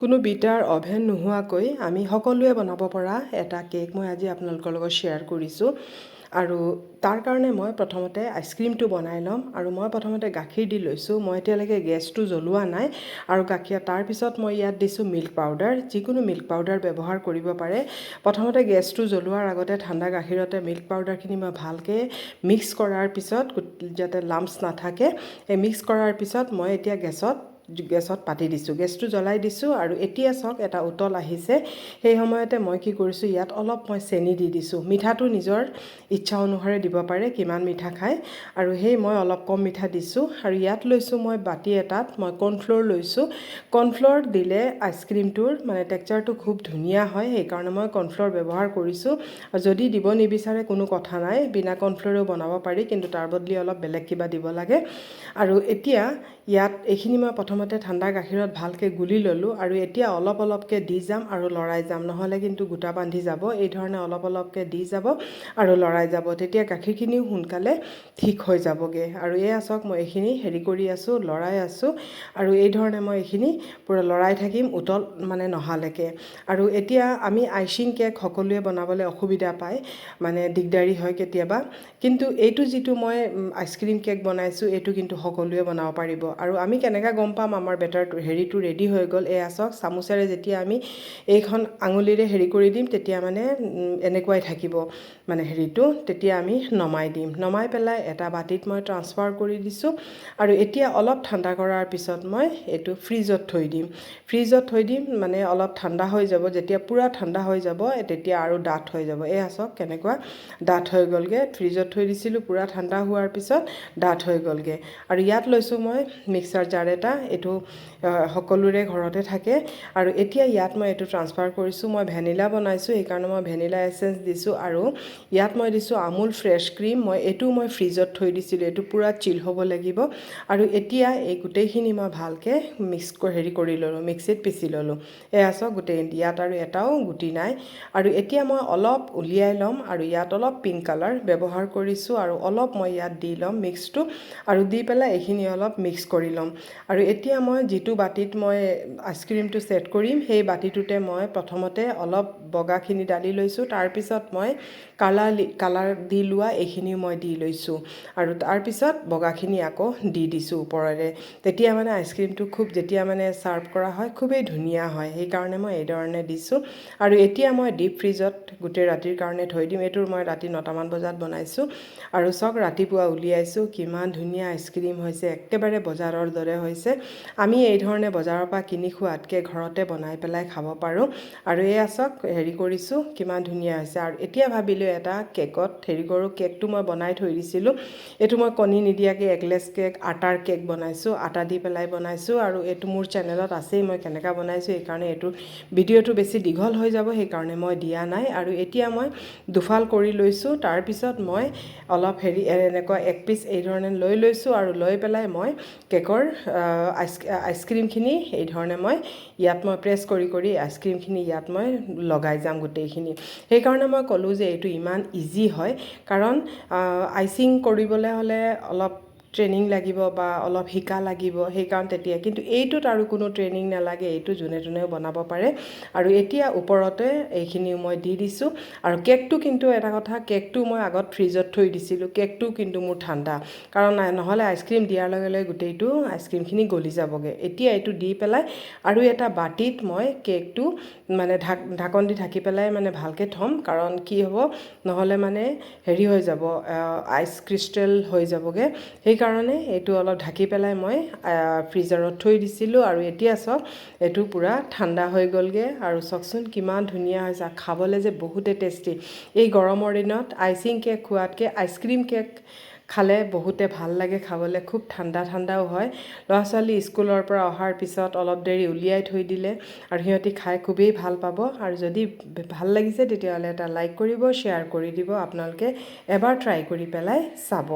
কোনো bitter oven নোহোৱাকৈ আমি সকলোৱে বনাব পৰা এটা কেক মই আজি আপোনালোকৰ লগত শ্বেয়াৰ কৰিছোঁ আৰু তাৰ কাৰণে মই প্ৰথমতে আইচক্ৰীমটো বনাই ল'ম আৰু মই প্ৰথমতে গাখীৰ দি লৈছোঁ মই এতিয়ালৈকে গেছটো জ্বলোৱা নাই আৰু তাৰপিছত মই ইয়াত দিছোঁ মিল্ক পাউডাৰ যিকোনো মিল্ক পাউডাৰ ব্যৱহাৰ কৰিব পাৰে প্ৰথমতে গেছটো জ্বলোৱাৰ আগতে ঠাণ্ডা গাখীৰতে মিল্ক পাউডাৰখিনি মই ভালকৈ মিক্স কৰাৰ পিছত যাতে লাম্পছ নাথাকে এই মিক্স কৰাৰ পিছত মই এতিয়া গেছত পাতি দিছোঁ গেছটো জ্বলাই দিছোঁ আৰু এতিয়া চাওক এটা উতল আহিছে সেই সময়তে মই কি কৰিছোঁ ইয়াত অলপ মই চেনি দি দিছোঁ মিঠাটো নিজৰ ইচ্ছা অনুসাৰে দিব পাৰে কিমান মিঠা খায় আৰু মই অলপ কম মিঠা দিছোঁ আৰু ইয়াত লৈছোঁ মই বাটি এটাত মই কৰ্ণফ্ল'ৰ লৈছোঁ কৰ্ণফ্ল'ৰ দিলে আইচক্ৰীমটোৰ মানে টেক্সচাৰটো খুব ধুনীয়া হয় সেইকাৰণে মই কৰ্ণফ্ল'ৰ ব্যৱহাৰ কৰিছোঁ আৰু যদি দিব নিবিচাৰে কোনো কথা নাই বিনা কৰ্ণফ্ল'ৰেও বনাব পাৰি কিন্তু তাৰ বদলি অলপ বেলেগ কিবা দিব লাগে আৰু এতিয়া ইয়াত এইখিনি মই প্ৰথমতে ঠাণ্ডা গাখীৰত ভালকৈ গুলি ল'লোঁ আৰু এতিয়া অলপ অলপকৈ দি যাম আৰু লৰাই যাম নহ'লে কিন্তু গোটা বান্ধি যাব এই ধৰণে অলপ অলপকৈ দি যাব আৰু লৰাই যাব তেতিয়া গাখীৰখিনিও সোনকালে ঠিক হৈ যাবগৈ আৰু চাওক মই এইখিনি কৰি আছোঁ লৰাই আছোঁ আৰু এই ধৰণে মই এইখিনি পুৰা লৰাই থাকিম উতল মানে নহালৈকে আৰু এতিয়া আমি আইচিং কেক সকলোৱে বনাবলৈ অসুবিধা পায় মানে দিগদাৰী হয় কেতিয়াবা কিন্তু এইটো যিটো মই আইচক্ৰীম কেক বনাইছোঁ এইটো কিন্তু সকলোৱে বনাব পাৰিব আৰু আমি কেনেকৈ গম পাম আমাৰ বেটাৰটো ৰেডি হৈ গ'ল চাওক চামুচেৰে যেতিয়া আমি এইখন আঙুলিৰে কৰি দিম তেতিয়া মানে এনেকুৱাই থাকিব মানে তেতিয়া আমি নমাই পেলাই এটা বাটিত মই ট্ৰান্সফাৰ কৰি দিছোঁ আৰু এতিয়া অলপ ঠাণ্ডা কৰাৰ পিছত মই এইটো ফ্ৰিজত থৈ দিম মানে অলপ ঠাণ্ডা হৈ যাব যেতিয়া পূৰা ঠাণ্ডা হৈ যাব তেতিয়া আৰু ডাঠ হৈ যাব চাওক কেনেকুৱা ডাঠ হৈ গ'লগৈ ফ্ৰিজত থৈ দিছিলোঁ পূৰা ঠাণ্ডা হোৱাৰ পিছত ডাঠ হৈ গ'লগৈ আৰু ইয়াত লৈছোঁ মই মিক্সাৰ জাৰ এটা এইটো সকলোৰে ঘৰতে থাকে আৰু এতিয়া ইয়াত মই এইটো ট্ৰান্সফাৰ কৰিছোঁ মই ভেনিলা বনাইছোঁ সেইকাৰণে মই ভেনিলা এচেঞ্চ দিছোঁ আৰু ইয়াত মই দিছোঁ আমুল ফ্ৰেছ ক্ৰীম এইটো মই ফ্ৰিজত থৈ দিছিলোঁ এইটো পূৰা চিল হ'ব লাগিব আৰু এতিয়া এই গোটেইখিনি মই ভালকৈ মিক্স কৰি ল'লোঁ মিক্সিত পিচি ল'লোঁ চাওক গোটেই ইয়াত আৰু এটাও গুটি নাই আৰু এতিয়া মই অলপ উলিয়াই ল'ম আৰু ইয়াত অলপ পিংক কালাৰ ব্যৱহাৰ কৰিছোঁ আৰু অলপ মই ইয়াত দি ল'ম মিক্সটো আৰু দি পেলাই এইখিনি অলপ মিক্স কৰি ল'ম আৰু এতিয়া মই যিটো বাটিত মই আইচক্ৰীমটো ছেট কৰিম সেই বাটিটোতে মই প্ৰথমতে অলপ বগাখিনি ডালি লৈছোঁ তাৰপিছত মই কালাৰ দি লোৱা এইখিনিও মই দি লৈছোঁ আৰু তাৰপিছত বগাখিনি আকৌ দি দিছোঁ ওপৰেৰে তেতিয়া মানে আইচক্ৰীমটো যেতিয়া মানে ছাৰ্ভ কৰা হয় খুবেই ধুনীয়া হয় সেইকাৰণে মই এই ধৰণে দিছোঁ আৰু এতিয়া মই ডিপ ফ্ৰিজত গোটেই ৰাতিৰ কাৰণে থৈ দিম এইটো মই ৰাতি 9টামান বজাত বনাইছোঁ আৰু চাওক ৰাতিপুৱা উলিয়াইছোঁ কিমান ধুনীয়া আইচক্ৰীম হৈছে একেবাৰে বজাৰৰ দৰে হৈছে আমি এই ধৰণে বজাৰৰ পৰা কিনি খোৱাতকৈ ঘৰতে বনাই পেলাই খাব পাৰোঁ আৰু চাওক কৰিছোঁ কিমান ধুনীয়া হৈছে আৰু এতিয়া ভাবিলোঁ এটা কেকত কৰোঁ কেকটো মই বনাই থৈ দিছিলোঁ এইটো মই কণী নিদিয়াকৈ এগলেছ কেক আটাৰ কেক বনাইছোঁ আটা দি পেলাই বনাইছোঁ আৰু এইটো মোৰ চেনেলত আছেই মই কেনেকৈ বনাইছোঁ সেইকাৰণে এইটো ভিডিঅ'টো বেছি দীঘল হৈ যাব সেইকাৰণে মই দিয়া নাই আৰু এতিয়া মই দুফাল কৰি লৈছোঁ তাৰপিছত মই অলপ এনেকুৱা এক পিচ এই ধৰণে লৈ লৈছোঁ আৰু লৈ পেলাই মই কেকৰ আইচক্ৰীমখিনি এই ধৰণে মই ইয়াত মই প্ৰেছ কৰি আইচক্ৰীমখিনি ইয়াত মই লগাই যাম গোটেইখিনি সেইকাৰণে মই ক'লোঁ যে এইটো ইমান ইজি হয় কাৰণ আইচিং কৰিবলৈ হ'লে অলপ ট্ৰেইনিং লাগিব বা অলপ শিকা লাগিব সেইকাৰণে তেতিয়া কিন্তু এইটোত আৰু কোনো ট্ৰেইনিং নালাগে এইটো যোনে তোনেও বনাব পাৰে আৰু এতিয়া ওপৰতে এইখিনিও মই দি দিছোঁ আৰু কেকটো কিন্তু এটা কথা কেকটো মই আগত ফ্ৰিজত থৈ দিছিলোঁ কেকটো কিন্তু মোৰ ঠাণ্ডা কাৰণ নহ'লে আইচক্ৰীম দিয়াৰ লগে লগে গোটেইটো আইচক্ৰীমখিনি গলি যাবগৈ এতিয়া এইটো দি পেলাই আৰু এটা বাটিত মই কেকটো মানে ঢাকন দি ঢাকি পেলাই মানে ভালকৈ থ'ম কাৰণ কি হ'ব নহ'লে মানে হৈ যাব আইচ ক্ৰিষ্টেল হৈ যাবগৈ সেইকাৰণে এইটো অলপ ঢাকি পেলাই মই ফ্ৰিজাৰত থৈ দিছিলোঁ আৰু এতিয়া চাওক এইটো পূৰা ঠাণ্ডা হৈ গ'লগৈ আৰু চাওকচোন কিমান ধুনীয়া হৈছে খাবলৈ যে বহুতে টেষ্টি এই গৰমৰ দিনত আইচিং কেক খোৱাতকৈ আইচক্ৰীম কেক খালে বহুতে ভাল লাগে খাবলৈ খুব ঠাণ্ডাও হয় ল'ৰা ছোৱালী স্কুলৰ পৰা অহাৰ পিছত অলপ দেৰি উলিয়াই থৈ দিলে আৰু সিহঁতি খাই খুবেই ভাল পাব আৰু যদি ভাল লাগিছে তেতিয়াহ'লে এটা লাইক কৰিব শ্বেয়াৰ কৰি দিব আপোনালোকে এবাৰ ট্ৰাই কৰি পেলাই চাব